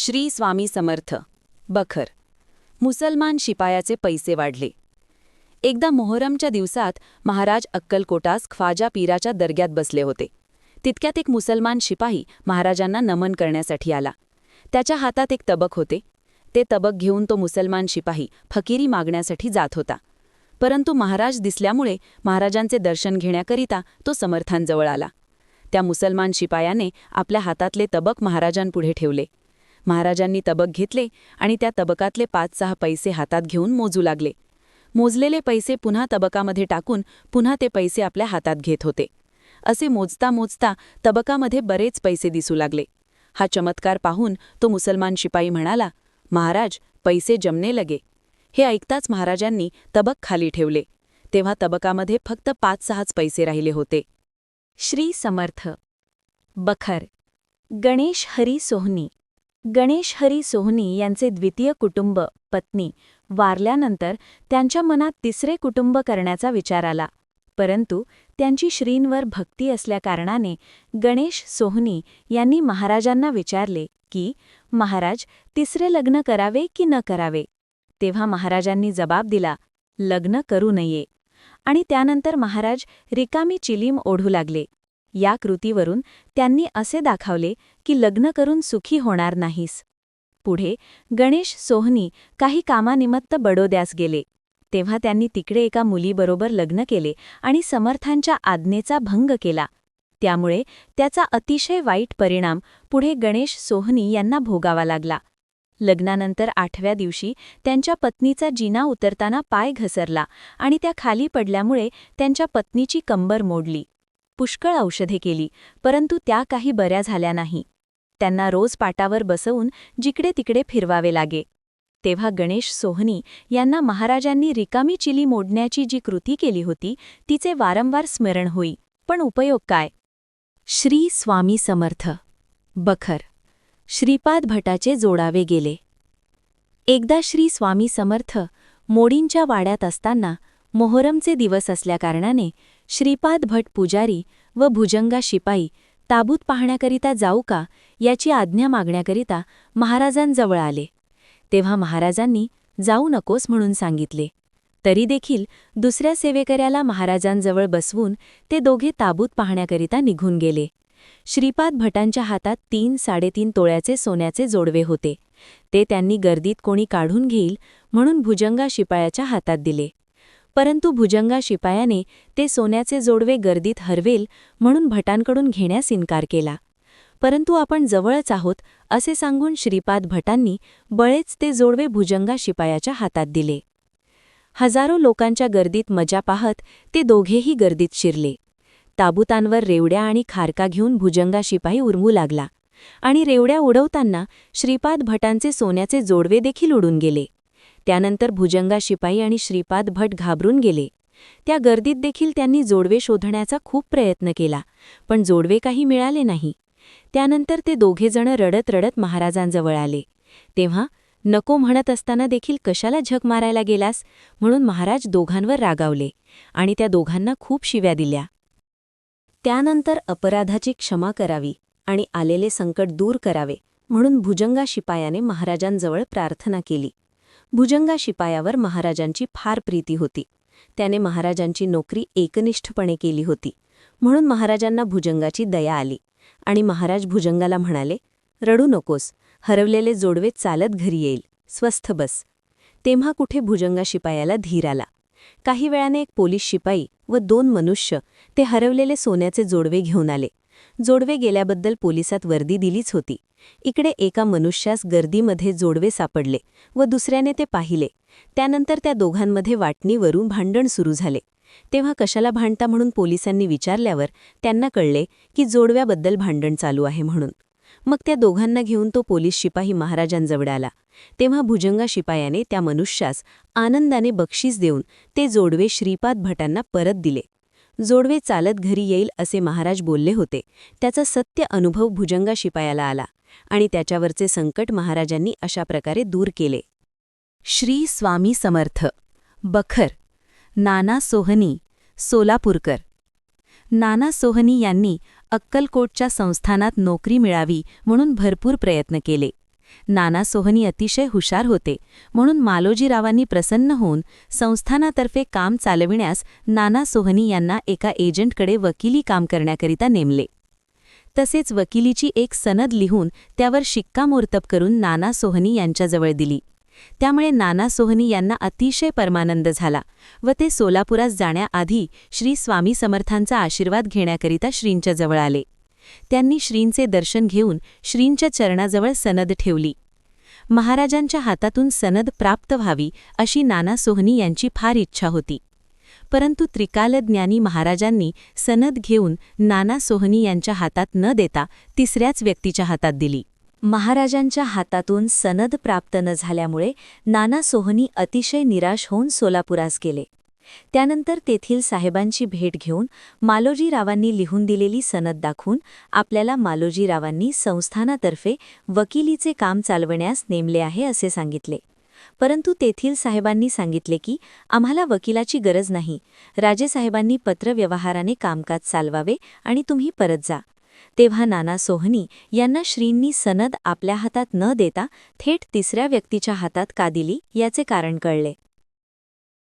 श्री स्वामी समर्थ. बखर. मुसलमान शिपायाचे पैसे वाढले. एकदा मोहरमच्या दिवसात महाराज अक्कलकोटास ख्वाजा पीराच्या दर्ग्यात बसले होते. तितक्यात एक मुसलमान शिपाई महाराजांना नमन करण्यासाठी आला. त्याच्या हातात एक तबक होते. ते तबक घेऊन तो मुसलमान शिपाई फकिरी मागण्यासाठी जात होता. परंतु महाराज दिसल्यामुळे महाराजांचे दर्शन घेण्याकरिता तो समर्थांजवळ आला. त्या मुसलमान शिपायाने आपल्या हातातले तबक महाराजांपुढे ठेवले. महाराजांनी तबक घेतले आणि त्या तबकातले 5-6 पैसे हातात घेऊन मोजू लागले. मोजलेले पैसे पुन्हा तबकामध्ये टाकून पुन्हा ते पैसे आपल्या हातात घेत होते. असे मोजता मोजता तबकामध्ये बरेच पैसे दिसू लागले. हा चमत्कार पाहून तो मुसलमान शिपाई म्हणाला, महाराज, पैसे जमने लगे. हे ऐकताच महाराजांनी तबक खाली ठेवले. तेव्हा तबकामध्ये फक्त 5-6 पैसे राहिले होते. श्री समर्थ. बखर. गणेश हरी सोहनी. गणेश हरी सोहनी यांचे द्वितीय कुटुंब, पत्नी, वारल्यानंतर त्यांच्या मनात तिसरे कुटुंब करण्याचा विचार आला. परंतु त्यांची श्रींवर भक्ती असल्याकारणाने गणेश सोहनी यांनी महाराजांना विचारले की महाराज, तिसरे लग्न करावे की न करावे. तेव्हा महाराजांनी जबाब दिला, लग्न करू नये. आणि त्यानंतर महाराज रिकामी चिलीम ओढू लागले. या कृतीवरून त्यांनी असे दाखवले की लग्न करून सुखी होणार नाहीस. पुढे गणेश सोहनी काही कामानिमित्त बडोद्यास गेले. तेव्हा त्यांनी तिकडे एका मुलीबरोबर लग्न केले आणि समर्थांच्या आज्ञेचा भंग केला. त्यामुळे त्याचा अतिशय वाईट परिणाम पुढे गणेश सोहनी यांना भोगावा लागला. लग्नानंतर 8व्या दिवशी त्यांच्या पत्नीचा जिना उतरताना पाय घसरला आणि त्या खाली पडल्यामुळे त्यांच्या पत्नीची कंबर मोडली. पुष्कळ औषधे केली, परंतु त्या काही बऱ्या झाल्या नाही. त्यांना रोज पाटावर बसवून जिकडे तिकडे फिरवावे लागे. तेव्हा गणेश सोहनी यांना महाराजांनी रिकामी चिली मोडण्याची जी कृती केली होती तिचे वारंवार स्मरण होई. पण उपयोग काय? श्री स्वामी समर्थ. बखर. श्रीपाद भटाचे जोडावे गेले. एकदा श्री स्वामी समर्थ मोडींच्या वाड्यात असताना मोहरमचे दिवस असल्याकारणाने श्रीपाद भट पुजारी व भुजंगा शिपाई ताबूत पाहण्याकरिता जाऊ का याची आज्ञा मागण्याकरिता महाराजांजवळ आले. तेव्हा महाराजांनी जाऊ नकोस म्हणून सांगितले. तरी देखील दुसऱ्या सेवेकऱ्याला महाराजांजवळ बसवून ते दोघे ताबूत पाहण्याकरिता निघून गेले. श्रीपाद भटांच्या हातात 3-3.5 तोळ्याचे सोन्याचे जोडवे होते. ते त्यांनी गर्दीत कोणी काढून घेईल म्हणून भुजंगा शिपायाच्या हातात दिले. परंतु भुजंगा शिपायाने ते सोन्याचे जोडवे गर्दीत हरवेल म्हणून भटांकडून घेण्यास इन्कार केला. परंतु आपण जवळच आहोत असे सांगून श्रीपाद भटांनी बळेच ते जोडवे भुजंगा शिपायाच्या हातात दिले. हजारो लोकांच्या गर्दीत मजा पाहत ते दोघेही गर्दीत शिरले. ताबुतांवर रेवड्या आणि खारका घेऊन भुजंगा शिपाई उरमू लागला आणि रेवड्या उडवताना श्रीपाद भटांचे सोन्याचे जोडवे देखील उडून गेले. त्यानंतर भुजंगा शिपाई आणि श्रीपाद भट घाबरून गेले. त्या गर्दीत देखील त्यांनी जोडवे शोधण्याचा खूप प्रयत्न केला, पण जोडवे काही मिळाले नाही. त्यानंतर ते दोघेजण रडत रडत महाराजांजवळ आले. तेव्हा नको म्हणत असताना देखील कशाला झक मारायला गेलास म्हणून महाराज दोघांवर रागावले आणि त्या दोघांना खूप शिव्या दिल्या. त्यानंतर अपराधाची क्षमा करावी आणि आलेले संकट दूर करावे म्हणून भुजंगा शिपायाने महाराजांजवळ प्रार्थना केली. भुजंगा शिपायावर महाराजांची फार प्रीती होती. त्याने महाराजांची नोकरी एकनिष्ठपणे केली होती म्हणून महाराजांना भुजंगाची दया आली आणि महाराज भुजंगाला म्हणाले, रडू नकोस, हरवलेले जोडवे चालत घरी येईल, स्वस्थ बस. तेव्हा कुठे भुजंगा शिपायाला धीर आला. काही वेळाने एक पोलीस शिपाई व 2 मनुष्य ते हरवलेले सोन्याचे जोडवे घेऊन आले. जोडवे गेल्याबद्दल पोलिसात वर्दी दिलीच होती. इकडे एका मनुष्यास गर्दीमध्ये जोडवे सापडले व दुसऱ्याने ते पाहिले. त्यानंतर त्या दोघांमध्ये वाटणीवरून भांडण सुरू झाले. तेव्हा कशाला भांडता म्हणून पोलिसांनी विचारल्यावर त्यांना कळले की जोडव्याबद्दल भांडण चालू आहे म्हणून. मग त्या दोघांना घेऊन तो पोलीस शिपाई महाराजांजवळ आला. तेव्हा भुजंगा शिपायाने त्या मनुष्यास आनंदाने बक्षीस देऊन ते जोडवे श्रीपाद भटांना परत दिले. जोडवे चालत घरी येईल असे महाराज बोलले होते. त्याचा सत्य अनुभव भुजंगा शिपायाला आला आणि त्याच्यावरचे संकट महाराजांनी अशा प्रकारे दूर केले. श्री स्वामी समर्थ. बखर. नाना सोहनी, सोलापूरकर. नाना सोहनी यांनी अक्कलकोटच्या संस्थानात नोकरी मिळावी म्हणून भरपूर प्रयत्न केले. नाना सोहनी अतिशय हुशार होते, म्हणून मालोजीरावांनी प्रसन्न होऊन संस्थानातर्फे काम चालविण्यास नाना सोहनी यांना एका एजंटकडे वकिली काम करण्याकरिता नेमले. तसेच वकिलीची एक सनद लिहून त्यावर शिक्कामोर्तब करून नाना सोहनी यांच्याजवळ दिली. त्यामुळे नाना सोहनी यांना अतिशय परमानंद झाला व ते सोलापुरात जाण्याआधी श्री स्वामी समर्थांचा आशीर्वाद घेण्याकरिता श्रींच्या जवळ आले. त्यांनी श्रींचे दर्शन घेऊन श्रींच्या चरणाजवळ सनद ठेवली. महाराजांच्या हातातून सनद प्राप्त व्हावी अशी नाना सोहनी यांची फार इच्छा होती. परंतु त्रिकालज्ञानी महाराजांनी सनद घेऊन नाना सोहनी यांच्या हातात न देता तिसऱ्याच व्यक्तीच्या हातात दिली. महाराजांच्या हातातून सनद प्राप्त न झाल्यामुळे नाना सोहनी अतिशय निराश होऊन सोलापुरास गेले. त्यानंतर तेथील साहेबांची भेट घेऊन मालोजीरावांनी लिहून दिलेली सनद दाखवून आपल्याला मालोजीरावांनी संस्थानातर्फे वकिलीचे काम चालवण्यास नेमले आहे असे सांगितले. परंतु तेथील साहेबांनी सांगितले की आम्हाला वकिलाची गरज नाही, राजेसाहेबांनी पत्रव्यवहाराने कामकाज चालवावे आणि तुम्ही परत जा. तेव्हा नाना सोहनी यांना श्रींनी सनद आपल्या हातात न देता थेट तिसऱ्या व्यक्तीच्या हातात का दिली याचे कारण कळले.